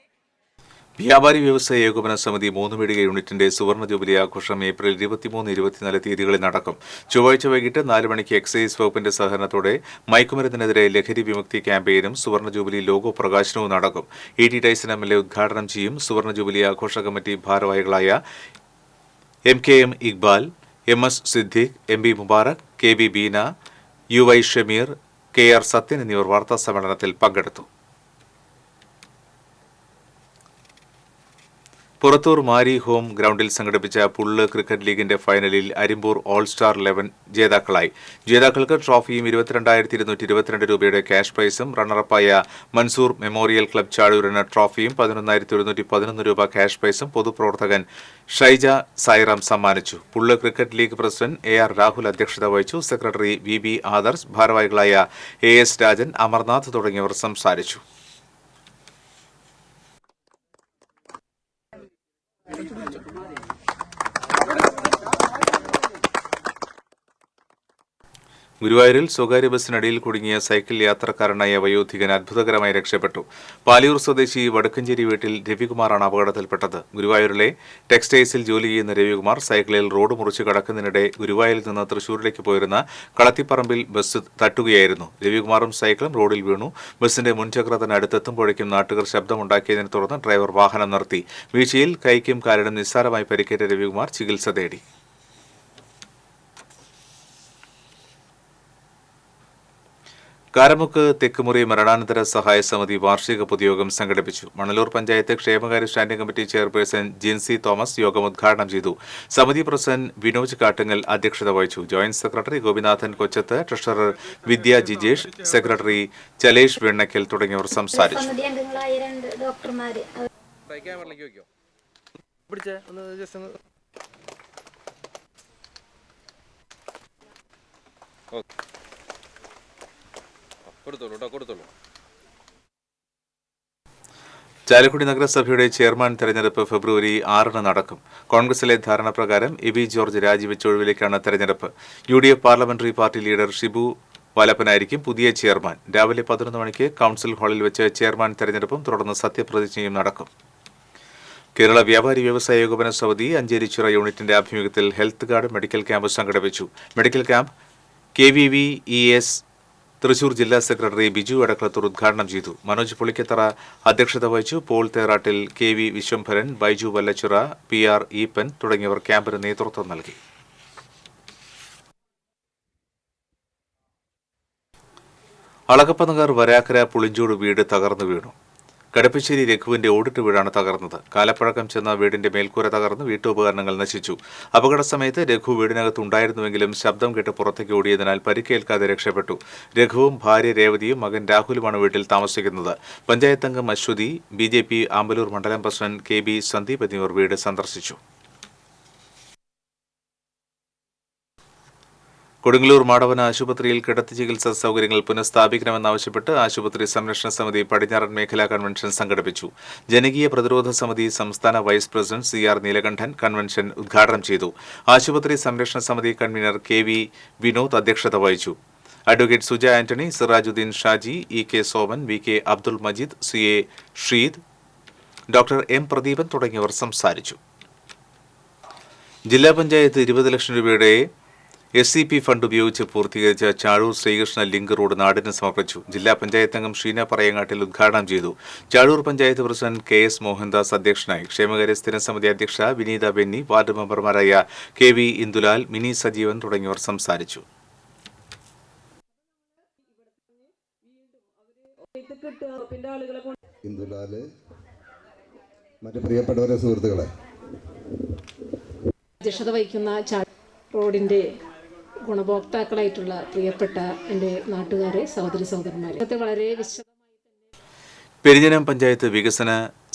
വ്യാപാരി വ്യവസായ ഏകോപന സമിതി 3 പീടിക യൂണിറ്റിന്റെ സുവർണ്ണ ജൂബിലി ആഘോഷം ഏപ്രിൽ 23, 24 തീയതികളിൽ നടക്കും. ചൊവ്വാഴ്ച വൈകിട്ട് 4 മണിക്ക് എക്സൈസ് വകുപ്പിന്റെ സഹകരണത്തോടെ മയക്കുമരുന്നിനെതിരെ ലഹരി വിമുക്തി ക്യാമ്പയിനും സുവർണ്ണ ജൂബിലി ലോഗോ പ്രകാശനവും നടക്കും. ET ടൈസൺ MLA ഉദ്ഘാടനം ചെയ്യും. സുവർണ്ണ ജൂബിലി ആഘോഷ കമ്മിറ്റി ഭാരവാഹികളായ MKM Iqbal, MS Siddique, MB Mubarak, KB Beena, UY Shameer, KR Sathyan എന്നിവർ വാർത്താ സമ്മേളനത്തിൽ പങ്കെടുത്തു. പുറത്തൂർ മാരി ഹോം ഗ്രൗണ്ടിൽ സംഘടിപ്പിച്ച പുള്ള് ക്രിക്കറ്റ് ലീഗിന്റെ ഫൈനലിൽ അരിമ്പൂർ ഓൾ സ്റ്റാർ 11 ജേതാക്കളായി. ജേതാക്കൾക്ക് ട്രോഫിയും 22,222 രൂപയുടെ ക്യാഷ് പ്രൈസും റണ്ണറപ്പായ മൻസൂർ മെമ്മോറിയൽ ക്ലബ് ചാഴൂരിന് ട്രോഫിയും 11,111 രൂപ ക്യാഷ് പ്രൈസും പൊതുപ്രവർത്തകൻ ഷൈജ സായിറാം സമ്മാനിച്ചു. Pullu cricket league president AR Rahul അധ്യക്ഷത വഹിച്ചു. സെക്രട്ടറി VB ആദർശ്, ഭാരവാഹികളായ AS രാജൻ, അമർനാഥ് തുടങ്ങിയവർ സംസാരിച്ചു. ഗുരുവായൂരിൽ സ്വകാര്യ ബസ്സിനടിയിൽ കുടുങ്ങിയ സൈക്കിൾ യാത്രക്കാരനായ വയോധികൻ അത്ഭുതകരമായി രക്ഷപ്പെട്ടു. പാലിയൂർ സ്വദേശി വടക്കഞ്ചേരി വീട്ടിൽ രവികുമാറാണ് അപകടത്തിൽപ്പെട്ടത്. ഗുരുവായൂരിലെ ടെക്സ്റ്റൈൽസിൽ ജോലി ചെയ്യുന്ന രവികുമാർ സൈക്കിളിൽ റോഡ് മുറിച്ച് കടക്കുന്നതിനിടെ ഗുരുവായൂരിൽ നിന്ന് തൃശൂരിലേക്ക് പോയിരുന്ന കളത്തിപ്പറമ്പിൽ ബസ് തട്ടുകയായിരുന്നു. രവികുമാറും സൈക്കിളും റോഡിൽ വീണു. ബസിന്റെ മുൻചക്രത്തിന് അടുത്തെത്തുമ്പോഴേക്കും നാട്ടുകാർ ശബ്ദമുണ്ടാക്കിയതിനെ തുടർന്ന് ഡ്രൈവർ വാഹനം നിർത്തി. വീഴ്ചയിൽ കൈക്കും കാലിനും നിസ്സാരമായി പരിക്കേറ്റ രവികുമാർ ചികിത്സ തേടി. കാരമുക്ക് തെക്കുമുറി മരണാനന്തര സഹായ സമിതി വാർഷിക പൊതുയോഗം സംഘടിപ്പിച്ചു. മണലൂർ പഞ്ചായത്ത് ക്ഷേമകാര്യ standing committee chairperson Jincy Thomas യോഗം ഉദ്ഘാടനം ചെയ്തു. സമിതി പ്രസിഡന്റ് വിനോജ് കാട്ടുങ്ങൽ അധ്യക്ഷത വഹിച്ചു. Joint secretary Gopinathan Kochath, treasurer Vidya Jijesh, secretary Chalesh Vennakkal തുടങ്ങിയവർ സംസാരിച്ചു. ചാലക്കുടി നഗരസഭയുടെ ചെയർമാൻ തെരഞ്ഞെടുപ്പ് ഫെബ്രുവരി 6 നടക്കും. കോൺഗ്രസിലെ ധാരണപ്രകാരം എബി ജോർജ് രാജിവെച്ച ഒഴിവിലേക്കാണ് തെരഞ്ഞെടുപ്പ്. UDF parliamentary party leader Shibu വലപ്പനായിരിക്കും പുതിയ ചെയർമാൻ. രാവിലെ 11 മണിക്ക് കൌൺസിൽ ഹാളിൽ വെച്ച് ചെയർമാൻ തെരഞ്ഞെടുപ്പും തുടർന്ന് സത്യപ്രതിജ്ഞയും നടക്കും. കേരള വ്യാപാരി വ്യവസായ ഏകോപന സമിതി അഞ്ചേരിച്ചിറ യൂണിറ്റിന്റെ ആഭിമുഖ്യത്തിൽ ഹെൽത്ത് കാർഡ് മെഡിക്കൽ ക്യാമ്പ് സംഘടിപ്പിച്ചു. മെഡിക്കൽ ക്യാമ്പ് KVVES തൃശൂർ ജില്ലാ സെക്രട്ടറി ബിജു അടക്കളത്തൂർ ഉദ്ഘാടനം ചെയ്തു. മനോജ് പുളിക്കത്തറ അധ്യക്ഷത വഹിച്ചു. പോൾ തേറാട്ടിൽ, KV വിശ്വംഭരൻ, ബൈജു വല്ലച്ചിറ, PR ഈപ്പൻ തുടങ്ങിയവർ ക്യാമ്പിന് നേതൃത്വം നൽകി. അളകപ്പനഗർ വരാക്കര പുളിഞ്ചോട് വീട് തകർന്നു വീണു. കടപ്പശ്ശേരി രഘുവിന്റെ ഓടിട്ട് വീടാണ് തകർന്നത്. കാലപ്പഴക്കം ചെന്ന വീടിന്റെ മേൽക്കൂര തകർന്ന് വീട്ടുപകരണങ്ങൾ നശിച്ചു. അപകട സമയത്ത് രഘു വീടിനകത്തുണ്ടായിരുന്നുവെങ്കിലും ശബ്ദം കേട്ട് പുറത്തേക്ക് ഓടിയതിനാൽ പരിക്കേൽക്കാതെ രക്ഷപ്പെട്ടു. രഘുവും ഭാര്യ രേവതിയും മകൻ രാഹുലുമാണ് വീട്ടിൽ താമസിക്കുന്നത്. പഞ്ചായത്ത് അംഗം അശ്വതി, BJP ആമ്പലൂർ മണ്ഡലം പ്രസിഡന്റ് KB സന്ദീപ് എന്നിവർ വീട് സന്ദർശിച്ചു. കൊടുങ്ങല്ലൂർ മാടവന ആശുപത്രിയിൽ കിടത്തി ചികിത്സാ സൗകര്യങ്ങൾ പുനഃസ്ഥാപിക്കണമെന്നാവശ്യപ്പെട്ട് ആശുപത്രി സംരക്ഷണ സമിതി പടിഞ്ഞാറൻ മേഖലാ കൺവെൻഷൻ സംഘടിപ്പിച്ചു. ജനകീയ പ്രതിരോധ സമിതി സംസ്ഥാന vice president CR Neelakandan convention ഉദ്ഘാടനം ചെയ്തു. ആശുപത്രി സംരക്ഷണ സമിതി കൺവീനർ KV വിനോദ് അധ്യക്ഷത വഹിച്ചു. Advocate Suja Antony, Sirajuddin Shaji, EK Soman, VK Abdul Majeed, CA Sheed, doctor M Pradeepan തുടങ്ങിയവർ സംസാരിച്ചു. ജില്ലാ പഞ്ചായത്ത് 20 ലക്ഷം രൂപയുടെ SCP ഫണ്ട് ഉപയോഗിച്ച് പൂർത്തീകരിച്ച ചാഴൂർ ശ്രീകൃഷ്ണ ലിങ്ക് റോഡ് നാടിന് സമർപ്പിച്ചു. ജില്ലാ പഞ്ചായത്ത് അംഗം ഷീന പറയങ്ങാട്ടിൽ ഉദ്ഘാടനം ചെയ്തു. ചാഴൂർ പഞ്ചായത്ത് പ്രസിഡന്റ് KS മോഹൻദാസ് അധ്യക്ഷനായി. ക്ഷേമകാര്യ സ്ഥിരസമിതി അധ്യക്ഷ വിനീത ബെന്നി, വാർഡ് മെമ്പർമാരായ KV ഇന്ദുലാൽ, മിനി സജീവൻ തുടങ്ങിയവർ സംസാരിച്ചു. ഇന്ദുലാല്, മറ്റു പ്രിയപ്പെട്ടവരെ, സുഹൃത്തുക്കളെ, അധ്യക്ഷത വഹിക്കുന്ന റോഡിന്റെ ഗുണഭോക്താക്കളായിട്ടുള്ള പ്രിയപ്പെട്ട എൻ്റെ നാട്ടുകാരെ, സഹോദരി സഹോദരന്മാരെ, വളരെ പെരിഞ്ഞനം പഞ്ചായത്ത് വികസന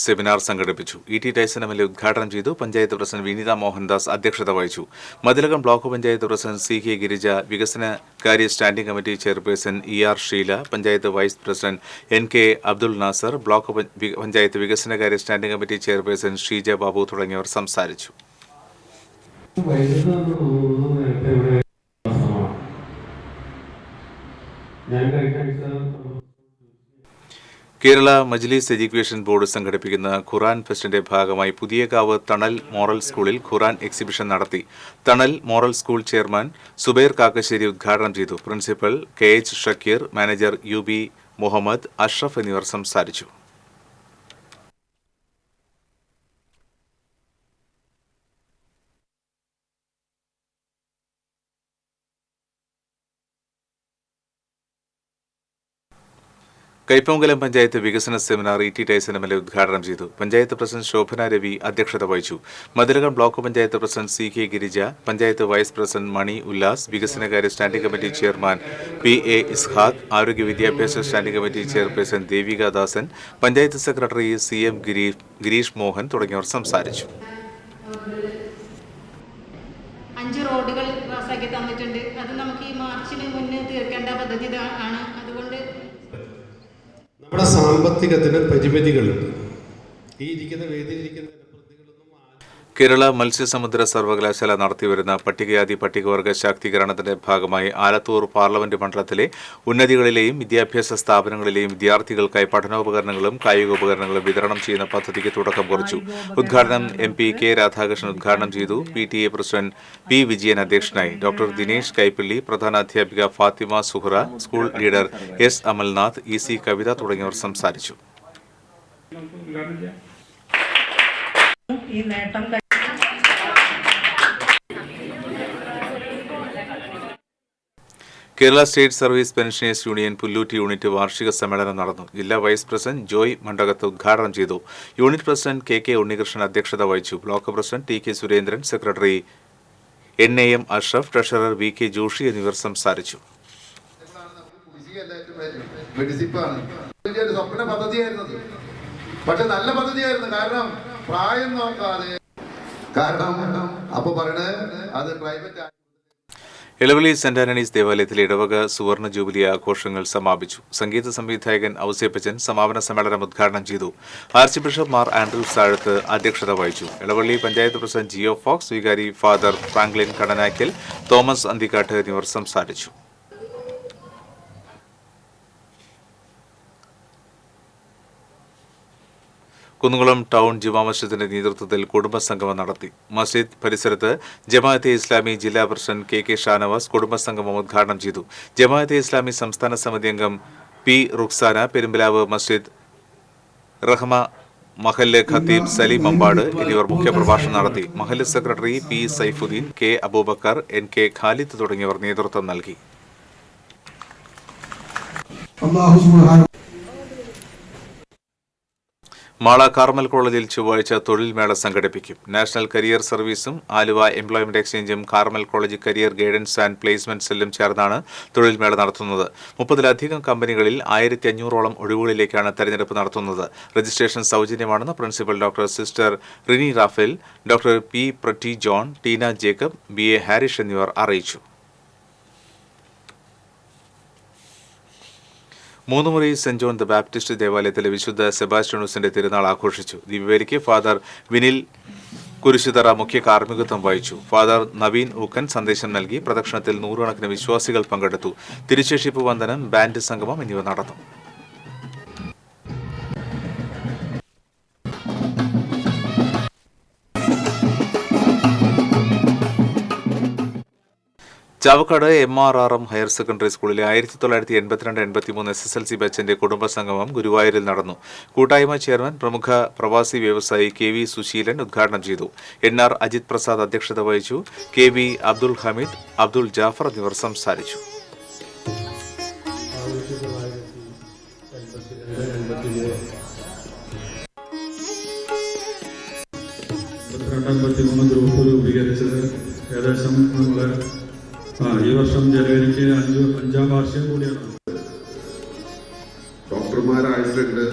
സെമിനാർ സംഘടിപ്പിച്ചു. ET ടൈസൺ MLA ഉദ്ഘാടനം ചെയ്തു. പഞ്ചായത്ത് പ്രസിഡന്റ് വിനീത മോഹൻദാസ് അധ്യക്ഷത വഹിച്ചു. Mathilakam block panchayat president CK Girija, വികസനകാര്യ standing committee chairperson ER Sheela, panchayat vice president NK Abdul Nasar, block panchayat വികസനകാര്യ standing committee chairperson Sheeja Babu തുടങ്ങിയവർ സംസാരിച്ചു. കേരള മജ്ലിസ് എഡ്യൂക്കേഷൻ ബോർഡ് സംഘടിപ്പിക്കുന്ന ഖുറാൻ ഫെസ്റ്റിന്റെ ഭാഗമായി പുതിയകാവ് തണൽ മോറൽ സ്കൂളിൽ ഖുറാൻ എക്സിബിഷൻ നടത്തി. Thanal moral school chairman Zubair Kakkassery ഉദ്ഘാടനം ചെയ്തു. Principal KH Shakeer, manager UB Muhammad, Ashraf എന്നിവർ സംസാരിച്ചു. കൈപ്പമംഗലം പഞ്ചായത്ത് വികസന സെമിനാർ ET ടൈസൺ MLA ഉദ്ഘാടനം ചെയ്തു. പഞ്ചായത്ത് പ്രസിഡന്റ് ശോഭന രവി അധ്യക്ഷത വഹിച്ചു. Mathilakam block panchayat president CK Girija, panchayat vice president Mani Ullas, വികസനകാര്യ standing committee chairman PA Ishaq, ആരോഗ്യ വിദ്യാഭ്യാസ standing committee chairperson Devika Dasan, panchayat secretary CM Gireesh Mohan തുടങ്ങിയവർ സംസാരിച്ചു. 5 റോഡുകൾ പാസ്സാക്കി തന്നിട്ടുണ്ട്. അത് നമുക്ക് ഈ മാർച്ചിന് മുന്നേ തീർക്കേണ്ട പദ്ധതി ആണ്. അതുകൊണ്ട് നമ്മുടെ സാമ്പത്തികത്തിന് പരിമിതികളുണ്ട്. ഈ ഇരിക്കുന്ന വേദിയിലിരിക്കുന്ന കേരള മത്സ്യസമുദ്ര സർവകലാശാല നടത്തിവരുന്ന പട്ടികജാതി പട്ടികവർഗ ശാക്തീകരണത്തിന്റെ ഭാഗമായി ആലത്തൂർ പാർലമെന്റ് മണ്ഡലത്തിലെ ഉന്നതികളിലെയും വിദ്യാഭ്യാസ സ്ഥാപനങ്ങളിലെയും വിദ്യാർത്ഥികൾക്കായി പഠനോപകരണങ്ങളും കായികോപകരണങ്ങളും വിതരണം ചെയ്യുന്ന പദ്ധതിക്ക് തുടക്കം കുറിച്ചു. ഉദ്ഘാടനം MP K രാധാകൃഷ്ണൻ ഉദ്ഘാടനം ചെയ്തു. PTA പ്രസിഡന്റ് P വിജയൻ അധ്യക്ഷനായി. ഡോക്ടർ ദിനേശ് കൈപ്പള്ളി, പ്രധാനാധ്യാപിക Fathima Suhra, school leader S Amalnath, EC Kavitha തുടങ്ങിയവർ സംസാരിച്ചു. ഈ നേട്ടം Kerala state service pensioners union Pulloot unit വാർഷിക സമ്മേളനം നടന്നു. ജില്ലാ വൈസ് പ്രസിഡന്റ് ജോയ് മണ്ഡകത്ത് ഉദ്ഘാടനം ചെയ്തു. യൂണിറ്റ് പ്രസിഡന്റ് കെ ഉണ്ണികൃഷ്ണൻ അധ്യക്ഷത വഹിച്ചു. Block president T K Surendran, secretary NAM Ashraf, treasurer VK Joshi എന്നിവർ സംസാരിച്ചു. സ്വപ്ന പദ്ധതിയായിരുന്നത്, പക്ഷെ നല്ല പദ്ധതിയായിരുന്നു. പ്രായം നോക്കാതെ അപ്പൊ പറയണത് അത് പ്രൈവറ്റ്. ഇളവള്ളി സെന്റ് ആന്റണീസ് ദേവാലയത്തിലെ ഇടവക സുവർണ ജൂബിലി ആഘോഷങ്ങൾ സമാപിച്ചു. സംഗീത സംവിധായകൻ ഔസേപ്പച്ചൻ സമാപന സമ്മേളനം ഉദ്ഘാടനം ചെയ്തു. ആർച്ച് ബിഷപ്പ് മാർ ആൻഡ്രൂസ് താഴത്ത് അധ്യക്ഷത വഹിച്ചു. ഇളവള്ളി പഞ്ചായത്ത് പ്രസിഡന്റ് ജിയോ ഫോക്സ്, വികാരി ഫാദർ ഫ്രാങ്ക്ലിൻ കടനാക്കൽ, തോമസ് അന്തിക്കാട്ട് എന്നിവർ സംസാരിച്ചു. കുന്നുകുളം ടൗൺ ജുമാ മസ്ജിദിന്റെ നേതൃത്വത്തിൽ കുടുംബസംഗമം നടത്തി. മസ്ജിദ് പരിസരത്ത് ജമാഅത്തെ ഇസ്ലാമി ജില്ലാ പ്രസിഡന്റ് KK ഷാനവാസ് കുടുംബസംഗമം ഉദ്ഘാടനം ചെയ്തു. ജമാഅത്തെ ഇസ്ലാമി സംസ്ഥാന സമിതി അംഗം P റുക്സാന, പെരുമ്പിലാവ് മസ്ജിദ് റഹ്മ മഹല്ല് ഖത്തീബ് സലീം അമ്പാട് എന്നിവർ മുഖ്യപ്രഭാഷണം നടത്തി. മഹല്ല് secretary P Saifuddin, K Abubakar, NK Khalid തുടങ്ങിയവർ നേതൃത്വം നൽകി. മാള കാർമൽ കോളേജിൽ ചൊവ്വാഴ്ച തൊഴിൽ മേള സംഘടിപ്പിക്കും. നാഷണൽ കരിയർ സർവീസും ആലുവ എംപ്ലോയ്മെന്റ് എക്സ്ചേഞ്ചും Carmel college career guidance and placement സെല്ലും ചേർന്നാണ് തൊഴിൽ മേള നടത്തുന്നത്. 30-ലധികം കമ്പനികളിൽ 1500ഓളം ഒഴിവുകളിലേക്കാണ് തെരഞ്ഞെടുപ്പ് നടത്തുന്നത്. രജിസ്ട്രേഷൻ സൗജന്യമാണെന്ന് principal doctor sister Rini Raphael, doctor P Pretty John, Teena Jacob, BA Harish എന്നിവർ അറിയിച്ചു. Moonnumuri saint John the Baptist ദേവാലയത്തിലെ വിശുദ്ധ സെബാസ്റ്റ്യനൂസിന്റെ തിരുനാൾ ആഘോഷിച്ചു. ദിവ്യബലിക്ക് ഫാദർ വിനിൽ കുരിശുതറ മുഖ്യ കാർമ്മികത്വം വഹിച്ചു. ഫാദർ നവീൻ ഊക്കൻ സന്ദേശം നൽകി. പ്രദക്ഷിണത്തിൽ 100 കണക്കിന് വിശ്വാസികൾ പങ്കെടുത്തു. തിരുശേഷിപ്പ് വന്ദനം, ബാൻഡ് സംഗമം എന്നിവ നടന്നു. ചാവക്കാട് MRRM ഹയർ സെക്കൻഡറി സ്കൂളിലെ 1982-83 SSLC ബാച്ചിന്റെ കുടുംബസംഗമം ഗുരുവായൂരിൽ നടന്നു. കൂട്ടായ്മ ചെയർമാൻ പ്രമുഖ പ്രവാസി വ്യവസായി KV സുശീലൻ ഉദ്ഘാടനം ചെയ്തു. NR അജിത് പ്രസാദ് അധ്യക്ഷത വഹിച്ചു. KV അബ്ദുൽ ഹമീദ്, അബ്ദുൽ ജാഫർ എന്നിവർ സംസാരിച്ചു. ഗ്രൂപ്പ് രൂപീകരിച്ചത് ഏകദേശം ഈ വർഷം ജനുവരിക്ക് 5ാം വാർഷികം കൂടിയാണ്. ഡോക്ടർമാരായിട്ടുണ്ട്,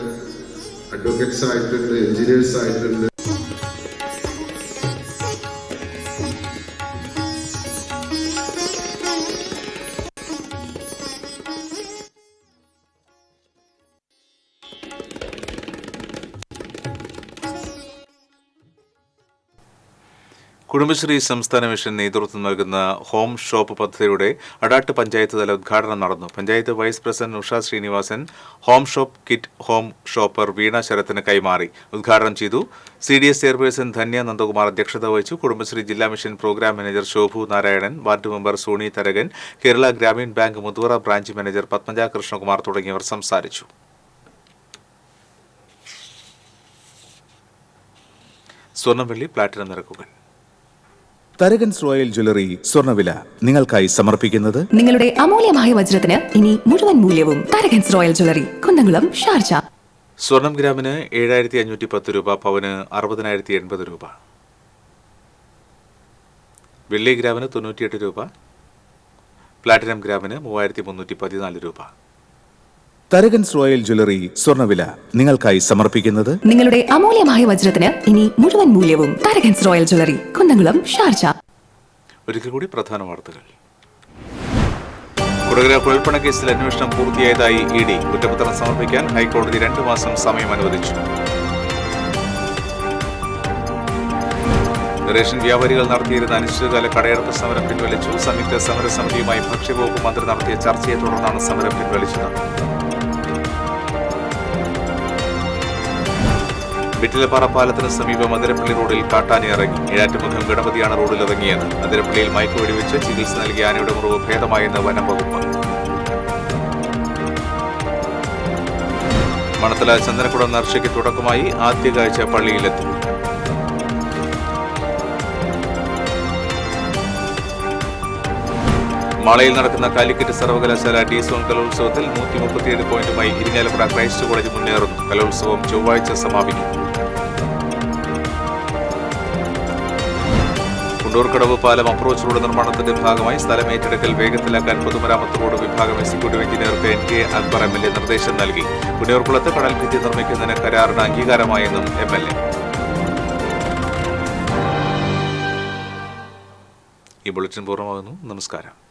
അഡ്വക്കേറ്റ്സ് ആയിട്ടുണ്ട്, എഞ്ചിനീയേഴ്സ് ആയിട്ടുണ്ട്. കുടുംബശ്രീ സംസ്ഥാന മിഷൻ നേതൃത്വം നൽകുന്ന ഹോം ഷോപ്പ് പദ്ധതിയുടെ അടാട്ട് പഞ്ചായത്ത് തല ഉദ്ഘാടനം നടന്നു. Panchayat vice president Usha Sreenivasan home shop kit home shopper Veena ശരത്തിന് കൈമാറി ഉദ്ഘാടനം ചെയ്തു. CDS ചെയർപേഴ്സൺ ധന്യ നന്ദകുമാർ അധ്യക്ഷത വഹിച്ചു. കുടുംബശ്രീ ജില്ലാ mission programme manager Shobhu Narayanan, ward member Sony Tharakan, Kerala Grameen bank Muthuvara branch manager Padmaja Krishnakumar തുടങ്ങിയവർ സംസാരിച്ചു. സ്വർണം വെള്ളി പ്ലാറ്റിനം നിരക്കുകൾ. തരകൻസ് റോയൽ ജ്വല്ലറി സ്വർണ്ണവില നിങ്ങൾക്കായി സമർപ്പിക്കുന്നത് നിങ്ങളുടെ അമൂല്യമായ വജ്രത്തിന് ഇനി മുഴുവൻ മൂല്യവും Tharakans royal jewellery, Kunnamkulam, Sharjah. സ്വർണം ഗ്രാമിന് 7510 രൂപ, പവന് 60080 രൂപ. വെള്ളി ഗ്രാമിന് 98 രൂപ, പ്ലാറ്റിനം ഗ്രാമിന് 3314 രൂപ. തരകൻസ് റോയൽ ജ്വല്ലറി സ്വർണ്ണവില നിങ്ങൾക്കായി സമർപ്പിക്കുന്നത് നിങ്ങളുടെ അമൂല്യമായ വജ്രത്തിന് ഇനി മുഴുവൻ മൂല്യവും Tharakans royal jewellery, Kunnamkulam, Sharjah. ഒരിക്കൽ കൂടി പ്രധാന വാർത്തകൾ. കൊടകര കുഴൽപ്പണ കേസിൽ അന്വേഷണം പൂർത്തിയായതായി ED. കുറ്റപത്രം സമർപ്പിക്കാൻ ഹൈക്കോടതി 2 മാസം സമയം അനുവദിച്ചു. റേഷൻ വ്യാപാരികൾ നടത്തിയിരുന്ന അനിശ്ചിതകാല കടയടപ്പ് സമരം പിൻവലിച്ചു. സംയുക്ത സമരസമിതിയുമായി ഭക്ഷ്യവകുപ്പ് മന്ത്രി നടത്തിയ ചർച്ചയെ തുടർന്നാണ് സമരം പിൻവലിച്ചത്. വിട്ടിലപ്പാറ പാലത്തിന് സമീപം അതിരപ്പള്ളി റോഡിൽ കാട്ടാന ഇറങ്ങി. ഏഴാറ്റുമുഖം ഗണപതിയാണ് റോഡിലിറങ്ങിയത്. അതിരപ്പള്ളിയിൽ മയക്കുവെടിവെച്ച് ചികിത്സ നൽകിയ ആനയുടെ മുറിവ് ഭേദമായെന്ന് വനം വകുപ്പ്. മണത്തല ചന്ദനക്കുടം നേർച്ചയ്ക്ക് തുടക്കമായി. ആദ്യ കാഴ്ച പള്ളിയിലെത്തി. മാളയിൽ നടക്കുന്ന കാലിക്കറ്റ് സർവകലാശാല D-സോൺ കലോത്സവത്തിൽ 137 പോയിന്റുമായി ഇരിങ്ങാലക്കുട ക്രൈസ്റ്റ് കോളേജ് മുന്നേറുന്നു. കലോത്സവം ചൊവ്വാഴ്ച സമാപിക്കും. കുണ്ടൂർക്കടവ് പാലം അപ്രോച്ച് റോഡ് നിർമ്മാണത്തിന്റെ ഭാഗമായി സ്ഥലം ഏറ്റെടുക്കൽ വേഗത്തിലാക്കാൻ പൊതുമരാമത്ത് റോഡ് വിഭാഗം എക്സിക്യൂട്ടീവ് എഞ്ചിനീയർക്ക് NK അക്ബർ MLA നിർദ്ദേശം നൽകി. കുടിയൂർക്കുളത്ത് കടൽഭിത്തി നിർമ്മിക്കുന്നതിന് കരാറിന് അംഗീകാരമായെന്നും MLA. ഈ ബുള്ളറ്റിൻ പൂർണ്ണമാകുന്നു. നമസ്കാരം.